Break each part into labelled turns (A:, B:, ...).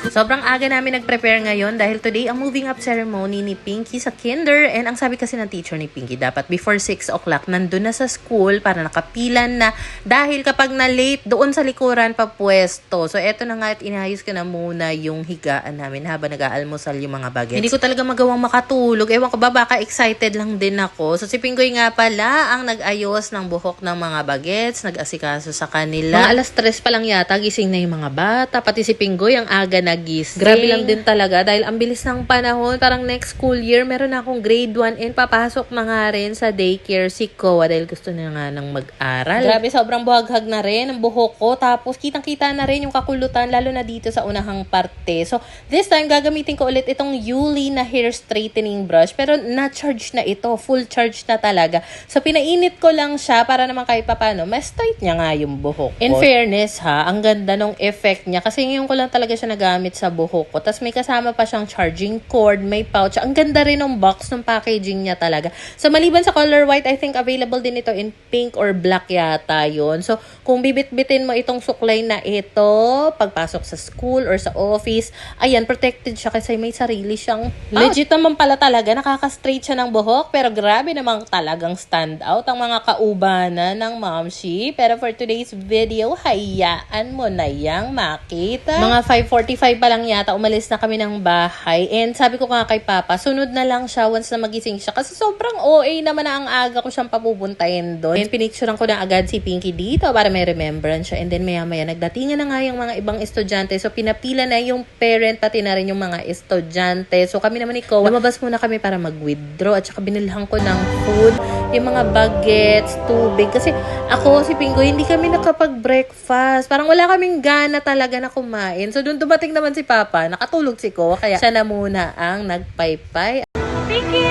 A: Sobrang aga namin nag-prepare ngayon dahil today ang moving up ceremony ni Pinky sa kinder. And ang sabi kasi ng teacher ni Pinky, dapat before 6 o'clock nandun na sa school para nakapilan na. Dahil kapag na-late, doon sa likuran pa pwesto. So eto na nga at inayos ko na muna yung higaan namin habang nag-aalmusal yung mga bagets. Hindi ko talaga magawang makatulog. Ewan ko ba, baka excited lang din ako. So si Pingoy nga pala ang nag-ayos ng buhok ng mga bagets, nag-asikaso sa kanila. Mga alas 3 pa lang yata, gising na yung mga bata. Pati si Pingoy ang aga nagising. Grabe lang din talaga dahil ang bilis ng panahon. Parang next school year, meron akong grade 1 and papasok na nga rin sa daycare si Koa dahil gusto niya nga nang mag-aral. Grabe, sobrang buhaghag na rin ang buhok ko. Tapos kitang-kita na rin yung kakulutan lalo na dito sa unahang parte. So this time, gagamitin ko ulit itong Yuli na hair straightening brush. Pero na-charge na ito. Full charge na talaga. So pinainit ko lang siya para naman kahit papano, mas straight niya nga yung buhok ko. In fairness ha, ang ganda nung effect niya. Kasi ngayon ko lang talaga siya nagamit sa buhok ko. Tapos may kasama pa siyang charging cord, may pouch. Ang ganda rin ng box, ng packaging niya talaga. So maliban sa color white, I think available din ito in pink or black yata yun. So kung bibit-bitin mo itong suklay na ito, pagpasok sa school or sa office, ayan, protected siya kasi may sarili siyang pouch. Legit naman pala talaga, nakaka-straight siya ng buhok. Pero grabe namang talagang stand out ang mga kaubanan ng Momshi. Pero for today's video, hayaan mo na yang makita. Mga 5:45 pa lang yata, umalis na kami ng bahay. And sabi ko nga kay Papa, sunod na lang siya once na magising siya. Kasi sobrang OA naman na ang aga ko siyang papupuntahin doon. And pinicturean ko na agad si Pinky dito para may remembrance siya. And then maya-maya, nagdatingan na nga yung mga ibang estudyante. So pinapila na yung parent, pati na rin yung mga estudyante. So kami naman ni Koa, lumabas muna kami para mag-withdraw. At saka binilhan ko ng food, yung mga bagets, tubig. Kasi ako, si Pingo, hindi kami nakapag-breakfast. Parang wala kaming gana talaga na kumain. So doon dumating naman si Papa, nakatulog si Koa, kaya siya na muna ang nagpaypay.
B: Pinky!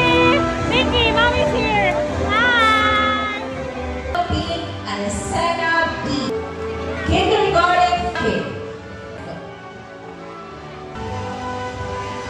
B: Pinky! Mommy's here! Hi!
C: Alessandra B. Kindergarten kid.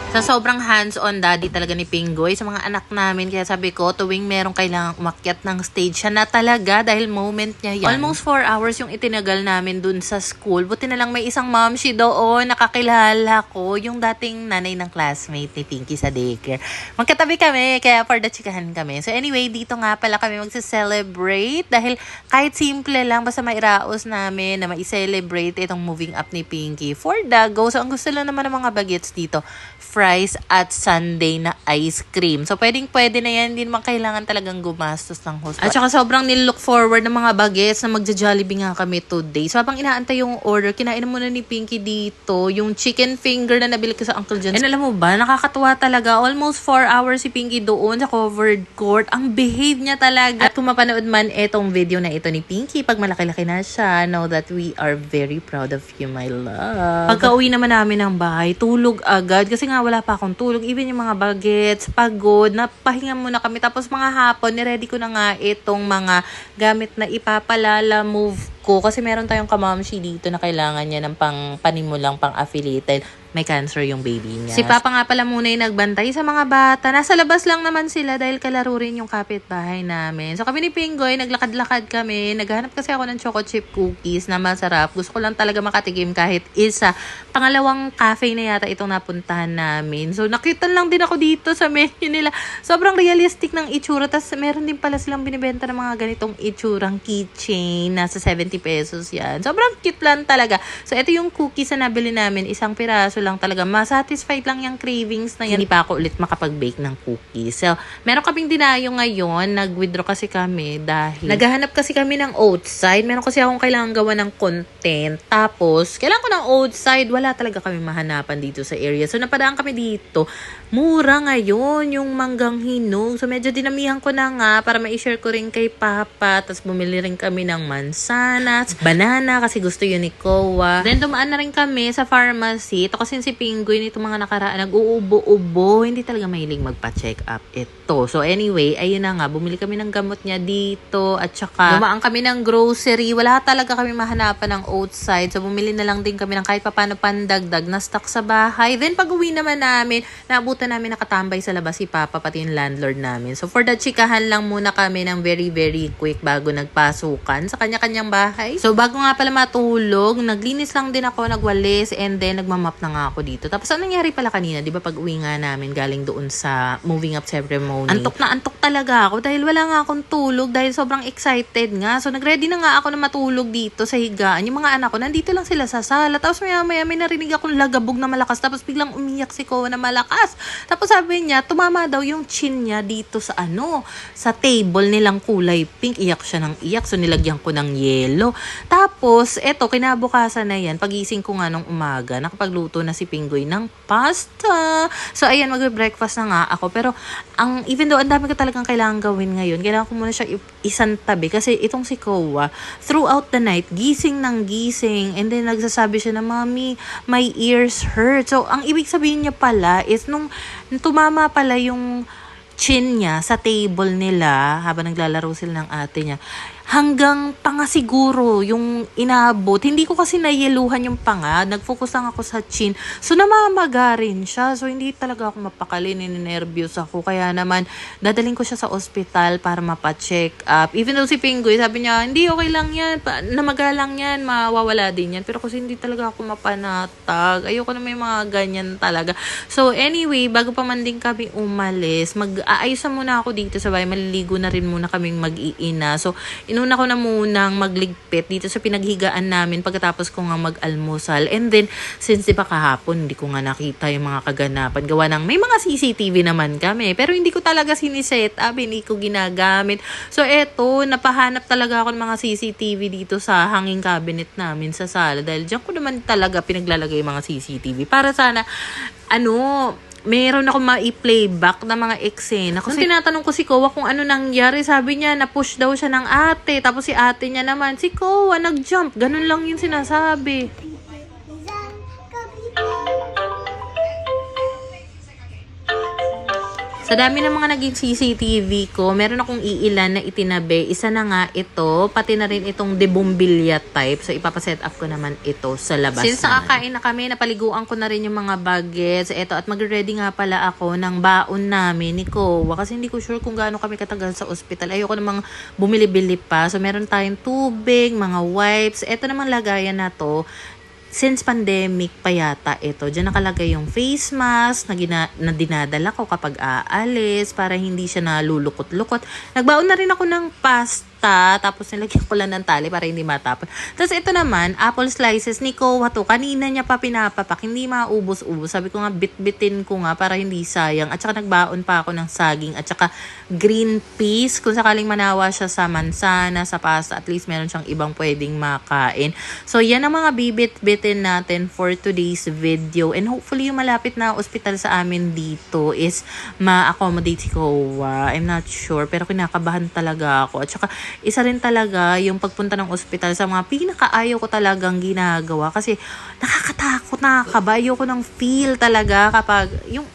A: Sa sobrang hands-on daddy talaga ni Pingoy sa mga anak namin. Kaya sabi ko, tuwing merong kailangang umakyat ng stage, siya na talaga dahil moment niya yan. Almost 4 hours yung itinagal namin dun sa school. Buti na lang may isang momshi doon, nakakilala ko, yung dating nanay ng classmate ni Pinky sa daycare. Magkatabi kami, kaya for the chikahan kami. So anyway, dito nga pala kami magse-celebrate dahil kahit simple lang, basta mairaos namin na ma-celebrate itong moving up ni Pinky for the go. So ang gusto lang naman ng mga bagets dito, fries at sundae na ice cream. So, pwedeng-pwede na yan. Hindi naman kailangan talagang gumastos ng host. At saka sobrang nilook forward ng mga bagets na magja-Jollibee nga kami today. So, habang inaantay yung order, kinain muna ni Pinky dito yung chicken finger na nabili ko sa Uncle John's. And alam mo ba, nakakatuwa talaga. Almost 4 hours si Pinky doon sa covered court. Ang behave niya talaga. At kung mapanood man itong video na ito ni Pinky, pag malaki-laki na siya, know that we are very proud of you, my love. Pagka-uwi naman namin ng bahay, tulog agad. Kasi nga, wala pa akong tulog. Even yung mga bagets, pagod, napahinga muna kami. Tapos mga hapon, niready ko na nga itong mga gamit na ipapalala move ko. Kasi meron tayong kamamshi dito na kailangan niya ng panimulang, pang-affiliated. May cancer yung baby niya. Si Papa nga pala muna yung nagbantay sa mga bata. Nasa labas lang naman sila dahil kalaro rin yung kapitbahay namin. So kami ni Pingoy, naglakad-lakad kami. Naghanap kasi ako ng choco chip cookies na masarap. Gusto ko lang talaga makatikim kahit isa. Pangalawang cafe na yata itong napuntahan namin. So nakita lang din ako dito sa menu nila. Sobrang realistic ng itsura. Tapos meron din pala silang binibenta ng mga ganitong itsurang keychain. Nasa 70 pesos yan. Sobrang cute lang talaga. So ito yung cookies na nabili namin. Isang piraso lang talaga. Masatisfied lang yung cravings na yan. Hindi pa ako ulit makapag-bake ng cookies. So, meron kaming dinayo ngayon. Nag-withdraw kasi kami dahil naghahanap kasi kami ng outside. Meron kasi akong kailangan gawa ng content. Tapos, kailangan ko ng outside. Wala talaga kami mahanapan dito sa area. So, napadaan kami dito. Mura ngayon yung manggang hinog. So, medyo dinamihan ko na nga para ma-share ko rin kay Papa. Tapos, bumili rin kami ng mansanas, banana kasi gusto yun ni Koa. Then, dumaan na rin kami sa pharmacy. Ito kasi si Pingoy nito mga nakaraan, nag-uubo-ubo. Hindi talaga mahilig magpa-check up ito. dito. So anyway, ayun na nga, bumili kami ng gamot niya dito at saka dumaan kami ng grocery. Wala talaga kami mahanapan ng outside. So bumili na lang din kami ng kahit papano pandagdag na stock sa bahay. Then pag uwi naman namin, naabutan namin nakatambay sa labas si Papa pati yung landlord namin. So for the chikahan lang muna kami ng very very quick bago nagpasukan sa kanya-kanyang bahay. So bago nga pala matulog, naglinis lang din ako, nagwalis, and then nagmamap na nga ako dito. Tapos ano nangyari pala kanina, di ba pag uwi nga namin galing doon sa moving up ceremony, antok na antok talaga ako dahil wala nga akong tulog dahil sobrang excited nga. So nagready na nga ako na matulog dito sa higaan. Yung mga anak ko nandito lang sila sa sala. Tapos maya may narinig akong lagabog na malakas. Tapos biglang umiyak si Koa na malakas. Tapos sabi niya, tumama daw yung chin niya dito sa sa table nilang kulay pink. Iyak siya ng iyak. So nilagyan ko ng yelo. Tapos eto, kinabukasan na yan, pagising ko nga nung umaga, nakapagluto na si Pinggoy ng pasta. So ayan, magbe-breakfast na nga ako. Pero even though ang dami ko talagang kailangan gawin ngayon, kailangan ko muna siya isang tabi. Kasi itong si Koa, throughout the night, gising ng gising. And then nagsasabi siya na, Mommy, my ears hurt. So ang ibig sabihin niya pala is nung tumama pala yung chin niya sa table nila habang naglalaro sila ng ate niya, hanggang panga siguro yung inabot. Hindi ko kasi nayeluhan yung panga. Nag-focus lang ako sa chin. So, namamaga rin siya. So, hindi talaga ako mapakali. Ninervyos ako. Kaya naman, dadaling ko siya sa ospital para mapacheck up. Even though si Pinggoy, sabi niya, hindi, okay lang yan. Namaga lang yan. Mawawala din yan. Pero kasi hindi talaga ako mapanatag. Ayoko na may mga ganyan talaga. So, anyway, bago pa man din kami umalis, mag-aayos na muna ako dito sa bahay. Maliligo na rin muna kaming mag-iina. So, inuna ko na munang magligpit dito sa pinaghigaan namin pagkatapos ko nga mag-almusal. And then, since di ba kahapon, hindi ko nga nakita yung mga kaganapan. Gawa ng, may mga CCTV naman kami. Pero hindi ko talaga siniset up, hindi ko ginagamit. So, eto, napahanap talaga ako ng mga CCTV dito sa hanging cabinet namin sa sala. Dahil diyan ko naman talaga pinaglalagay yung mga CCTV. Para sana, meron ako ma-playback na mga eksena. Kasi tinatanong ko si Koa kung ano nangyari, sabi niya, na-push daw siya ng ate. Tapos si ate niya naman, si Koa, nag-jump. Ganun lang yung sinasabi. Sa dami ng mga naging CCTV ko, meron akong iilan na itinabi. Isa na nga ito, pati na rin itong de bombilya type. So, ipapaset up ko naman ito sa labas. Since nakakain na kami, napaliguan ko na rin yung mga bagets. Ito, at mag-ready nga pala ako ng baon namin ni Koa. Kasi hindi ko sure kung gaano kami katagal sa ospital. Ayoko namang bumili-bili pa. So, meron tayong tubig, mga wipes. Ito naman lagayan na to. Since pandemic pa yata ito, dyan nakalagay yung face mask na dinadala ko kapag aalis para hindi siya nalulukot-lukot. Nagbaon na rin ako ng pasta, tapos nilagyan ko lang ng tali para hindi matapon. Tapos ito naman, apple slices ni Koa to. Kanina niya pa pinapapak, hindi maubos-ubos. Sabi ko nga, bit-bitin ko nga para hindi sayang. At saka nagbaon pa ako ng saging at saka green peas. Kung sakaling manawa siya sa mansana, sa pasta, at least meron siyang ibang pwedeng makain. So, yan ang mga bibit-bitin natin for today's video. And hopefully, yung malapit na hospital sa amin dito is ma-accommodate si Koa. I'm not sure, pero kinakabahan talaga ako. At saka, isa rin talaga yung pagpunta ng ospital sa mga pinakaayaw ko talagang ginagawa. Kasi, nakakatakot, nakakaba. Ayoko ng feel talaga kapag yung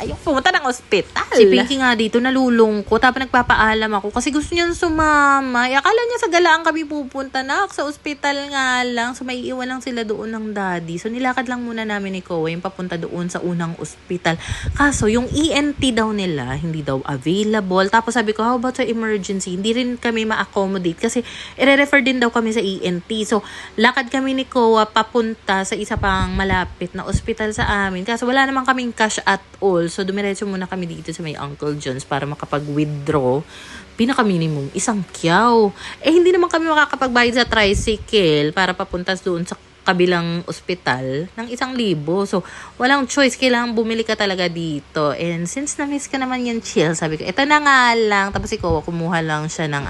A: ayok pumunta ng ospital. Si Pinky nga dito nalulungkot. Tapos nagpapaalam ako kasi gusto niya sumama. Akala niya sa galaan kami pupunta na. Sa ospital nga lang. So may iwan lang sila doon ng daddy. So nilakad lang muna namin ni Koa yung papunta doon sa unang ospital. Kaso yung ENT daw nila hindi daw available. Tapos sabi ko, how about sa emergency? Hindi rin kami ma-accommodate kasi i-refer din daw kami sa ENT. So lakad kami ni Koa papunta sa isa pang malapit na ospital sa amin. Kaso wala naman kaming cash at all. So, dumiretso muna kami dito sa may Uncle John's para makapag-withdraw. Pinaka-minimum, 1 kyaw. Hindi naman kami makakapagbayad sa tricycle para papunta doon sa kabilang ospital ng 1,000. So, walang choice. Kailangan bumili ka talaga dito. And since na-miss ka naman yung chill, sabi ko, ito na nga lang. Tapos ikaw, kumuha lang siya ng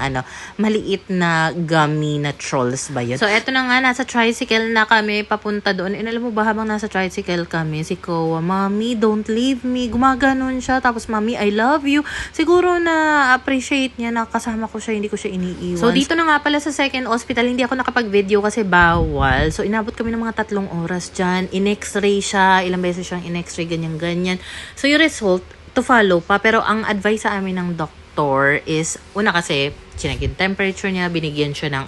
A: maliit na gummy na trolls ba yun? So, ito na nga, nasa tricycle na kami papunta doon. And alam mo ba, habang nasa tricycle kami, si Koa, Mommy, don't leave me. Gumaganon siya. Tapos, Mommy, I love you. Siguro na appreciate niya na kasama ko siya, hindi ko siya iniiwan. So, dito na nga pala sa second hospital, hindi ako nakapag-video kasi bawal. So, inabot kami ng mga 3 oras dyan. In-x-ray siya. Ilang beses siyang in-x-ray, ganyan-ganyan. So, yung result, to follow pa. Pero ang advice sa amin ng doctor is, una kasi, chinek yung temperature niya, binigyan siya ng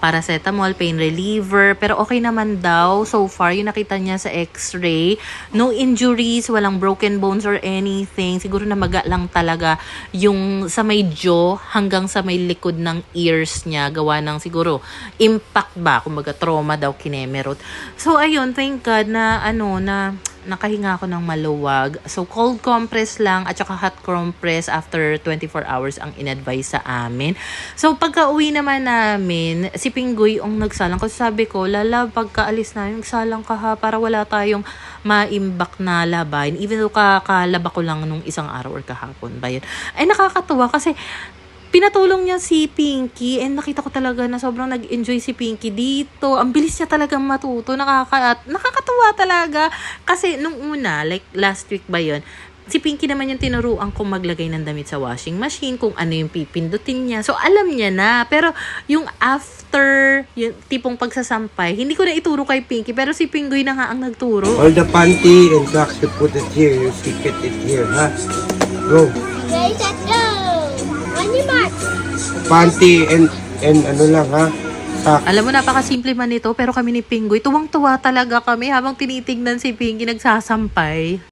A: paracetamol, pain reliever, pero okay naman daw so far. Yung nakita niya sa x-ray, no injuries, walang broken bones or anything. Siguro namaga lang talaga yung sa may jaw hanggang sa may likod ng ears niya, gawa ng siguro impact ba, kumbaga trauma daw, kinemerot. So ayun, thank God na nakahinga ako ng maluwag. So, cold compress lang at saka hot compress after 24 hours ang in-advise sa amin. So, pagka-uwi naman namin, si Pinggoy ang nagsalang. Kasi sabi ko, Lala, pagka-alis namin, nagsalang ka ha para wala tayong maimbak na labahin. Even though kakalaba ko lang nung isang araw or kahapon ba yun. Ay, nakakatuwa kasi pinatulong niya si Pinky and nakita ko talaga na sobrang nag-enjoy si Pinky dito. Ang bilis niya talagang matuto. Nakakatuwa talaga. Kasi nung una, like last week ba yun, si Pinky naman yung tinuruan kong maglagay ng damit sa washing machine, kung ano yung pipindutin niya. So, alam niya na. Pero yung after, yung tipong pagsasampay, hindi ko na ituro kay Pinky. Pero si Pingoy na nga ang nagturo.
D: All the panty and socks, you put it here. You stick it here, ha? Go.
B: Ready, set, go! On your mark.
D: Panty and ano lang, ha? Socks.
A: Alam mo, napakasimple man ito, pero kami ni Pingoy, tuwang-tuwa talaga kami habang tinitignan si Pinky nagsasampay.